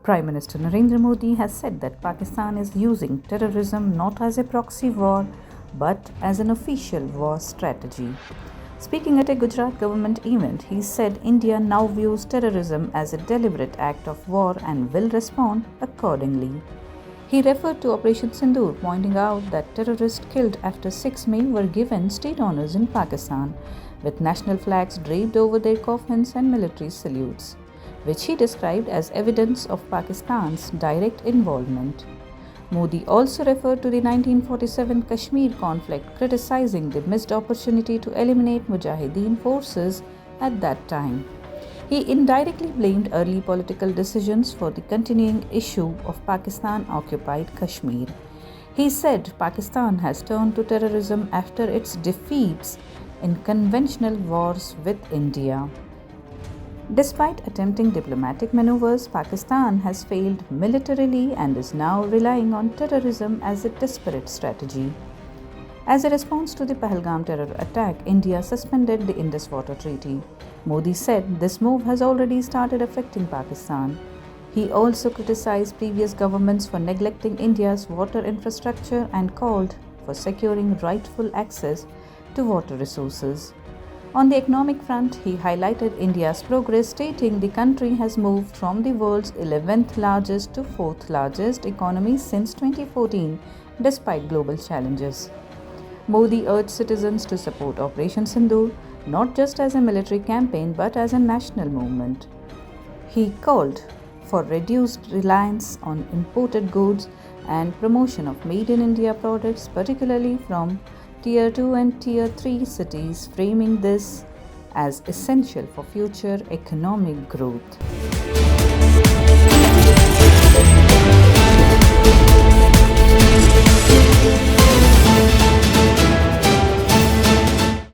Prime Minister Narendra Modi has said that Pakistan is using terrorism not as a proxy war but as an official war strategy. Speaking at a Gujarat government event, he said India now views terrorism as a deliberate act of war and will respond accordingly. He referred to Operation Sindoor, pointing out that terrorists killed after 6 May were given state honours in Pakistan, with national flags draped over their coffins and military salutes, which he described as evidence of Pakistan's direct involvement. Modi also referred to the 1947 Kashmir conflict, criticizing the missed opportunity to eliminate Mujahideen forces at that time. He indirectly blamed early political decisions for the continuing issue of Pakistan-Occupied Kashmir. He said Pakistan has turned to terrorism after its defeats in conventional wars with India. Despite attempting diplomatic maneuvers, Pakistan has failed militarily and is now relying on terrorism as a desperate strategy. As a response to the Pahalgam terror attack, India suspended the Indus Water Treaty. Modi said this move has already started affecting Pakistan. He also criticized previous governments for neglecting India's water infrastructure and called for securing rightful access to water resources. On the economic front, he highlighted India's progress, stating the country has moved from the world's 11th largest to 4th largest economy since 2014, despite global challenges. Modi urged citizens to support Operation Sindoor, not just as a military campaign but as a national movement. He called for reduced reliance on imported goods and promotion of Made in India products, particularly from Tier 2 and Tier 3 cities, framing this as essential for future economic growth.